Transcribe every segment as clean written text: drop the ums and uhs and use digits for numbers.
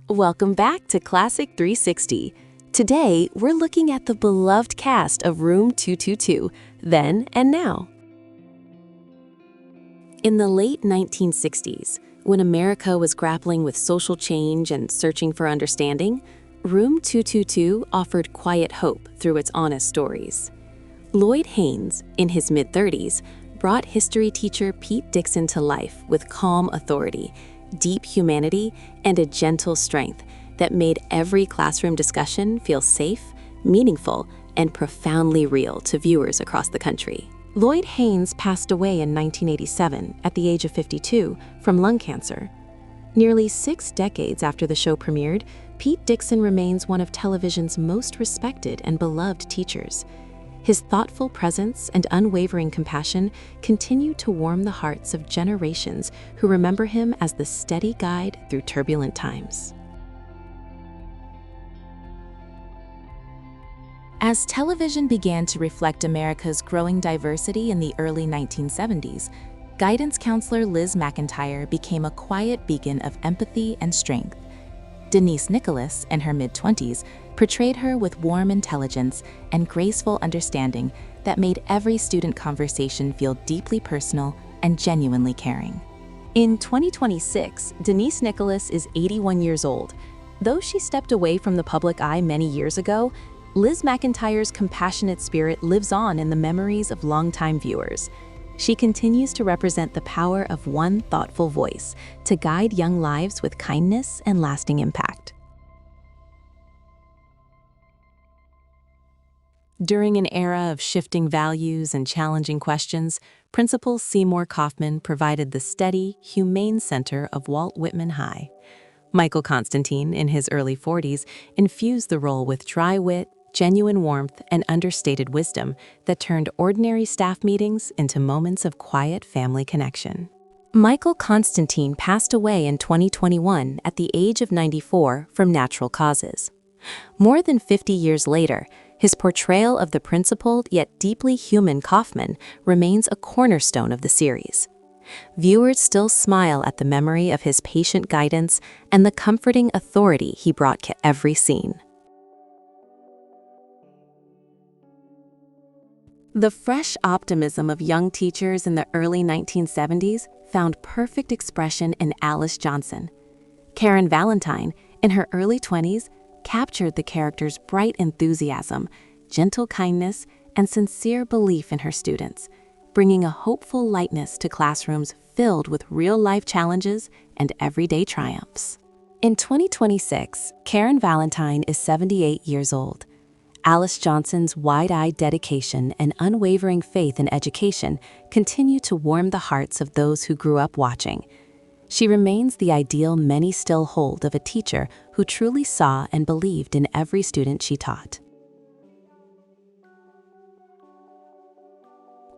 Welcome back to Classic 360. Today, we're looking at the beloved cast of Room 222, Then and Now. In the late 1960s, when America was grappling with social change and searching for understanding, Room 222 offered quiet hope through its honest stories. Lloyd Haynes, in his mid-30s, brought history teacher Pete Dixon to life with calm authority, deep humanity, and a gentle strength that made every classroom discussion feel safe, meaningful, and profoundly real to viewers across the country. Lloyd Haynes passed away in 1987 at the age of 52 from lung cancer. Nearly 6 decades after the show premiered, Pete Dixon remains one of television's most respected and beloved teachers. His thoughtful presence and unwavering compassion continue to warm the hearts of generations who remember him as the steady guide through turbulent times. As television began to reflect America's growing diversity in the early 1970s, guidance counselor Liz McIntyre became a quiet beacon of empathy and strength. Denise Nicholas, in her mid-20s, portrayed her with warm intelligence and graceful understanding that made every student conversation feel deeply personal and genuinely caring. In 2026, Denise Nicholas is 81 years old. Though she stepped away from the public eye many years ago, Liz McIntyre's compassionate spirit lives on in the memories of longtime viewers. She continues to represent the power of one thoughtful voice to guide young lives with kindness and lasting impact. During an era of shifting values and challenging questions, Principal Seymour Kaufman provided the steady, humane center of Walt Whitman High. Michael Constantine, in his early 40s, infused the role with dry wit, genuine warmth, and understated wisdom that turned ordinary staff meetings into moments of quiet family connection. Michael Constantine passed away in 2021 at the age of 94 from natural causes. More than 50 years later, his portrayal of the principled yet deeply human Kaufman remains a cornerstone of the series. Viewers still smile at the memory of his patient guidance and the comforting authority he brought to every scene. The fresh optimism of young teachers in the early 1970s found perfect expression in Alice Johnson. Karen Valentine, in her early 20s, captured the character's bright enthusiasm, gentle kindness, and sincere belief in her students, bringing a hopeful lightness to classrooms filled with real-life challenges and everyday triumphs. In 2026, Karen Valentine is 78 years old. Alice Johnson's wide-eyed dedication and unwavering faith in education continue to warm the hearts of those who grew up watching. She remains the ideal many still hold of a teacher who truly saw and believed in every student she taught.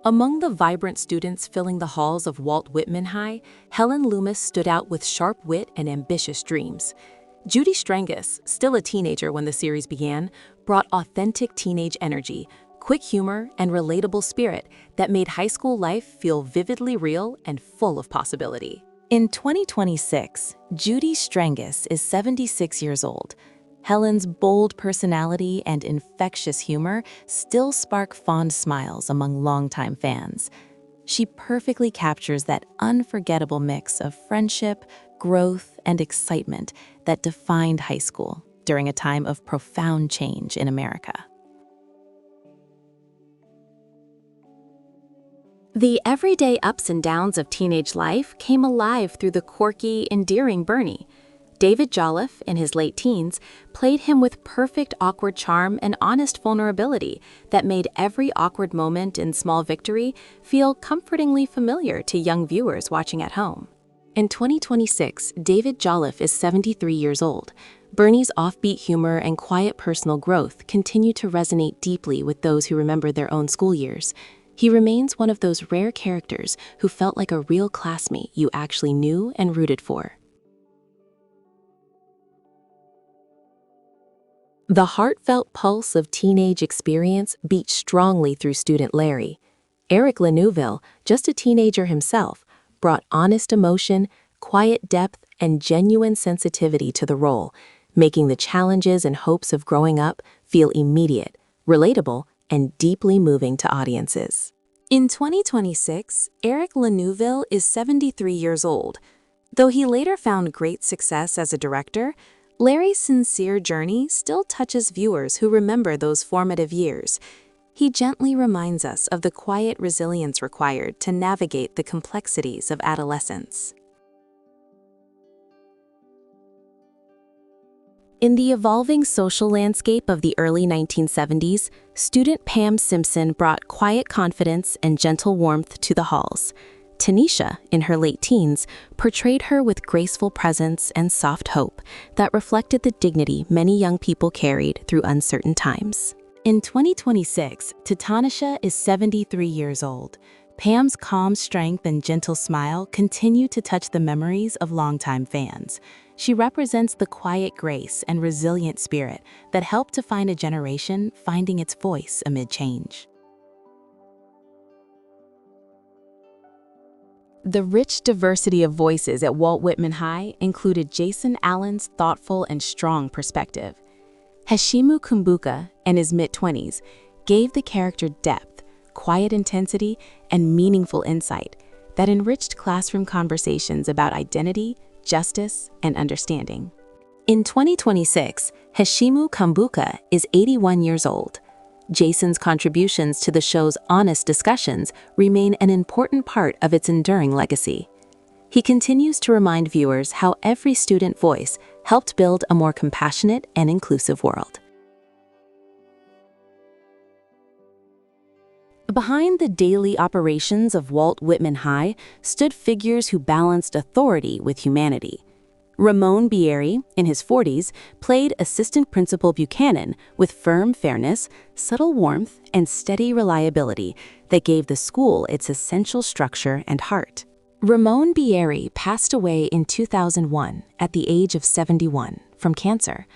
Among the vibrant students filling the halls of Walt Whitman High, Helen Loomis stood out with sharp wit and ambitious dreams. Judy Strangis, still a teenager when the series began, brought authentic teenage energy, quick humor, and relatable spirit that made high school life feel vividly real and full of possibility. In 2026, Judy Strangis is 76 years old. Helen's bold personality and infectious humor still spark fond smiles among longtime fans. She perfectly captures that unforgettable mix of friendship, growth, and excitement that defined high school during a time of profound change in America. The everyday ups and downs of teenage life came alive through the quirky, endearing Bernie. David Jolliffe, in his late teens, played him with perfect awkward charm and honest vulnerability that made every awkward moment in Small Victory feel comfortingly familiar to young viewers watching at home. In 2026, David Jolliffe is 73 years old. Bernie's offbeat humor and quiet personal growth continue to resonate deeply with those who remember their own school years. He remains one of those rare characters who felt like a real classmate you actually knew and rooted for. The heartfelt pulse of teenage experience beat strongly through student Larry. Eric Laneuville, just a teenager himself, brought honest emotion, quiet depth, and genuine sensitivity to the role, making the challenges and hopes of growing up feel immediate, relatable, and deeply moving to audiences. In 2026, Eric LaNouville is 73 years old. Though he later found great success as a director, Larry's sincere journey still touches viewers who remember those formative years. He gently reminds us of the quiet resilience required to navigate the complexities of adolescence. In the evolving social landscape of the early 1970s, student Pam Simpson brought quiet confidence and gentle warmth to the halls. Tanisha, in her late teens, portrayed her with graceful presence and soft hope that reflected the dignity many young people carried through uncertain times. In 2026, Tanisha is 73 years old. Pam's calm strength and gentle smile continue to touch the memories of longtime fans. She represents the quiet grace and resilient spirit that helped define a generation finding its voice amid change. The rich diversity of voices at Walt Whitman High included Jason Allen's thoughtful and strong perspective. Hashimu Kumbuka, in his mid-20s, gave the character depth, quiet intensity, and meaningful insight that enriched classroom conversations about identity, justice, and understanding. In 2026, Hashimu Kumbuka is 81 years old. Jason's contributions to the show's honest discussions remain an important part of its enduring legacy. He continues to remind viewers how every student voice helped build a more compassionate and inclusive world. Behind the daily operations of Walt Whitman High stood figures who balanced authority with humanity. Ramon Bieri, in his 40s, played Assistant Principal Buchanan with firm fairness, subtle warmth, and steady reliability that gave the school its essential structure and heart. Ramon Bieri passed away in 2001 at the age of 71 from cancer.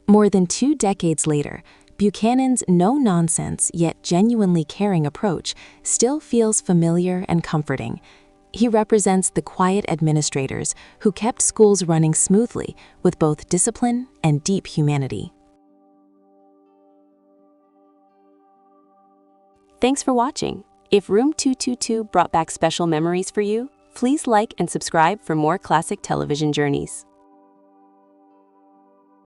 More than 2 decades later, Buchanan's no-nonsense yet genuinely caring approach still feels familiar and comforting. He represents the quiet administrators who kept schools running smoothly with both discipline and deep humanity. Thanks for watching. If Room 222 brought back special memories for you, please like and subscribe for more classic television journeys.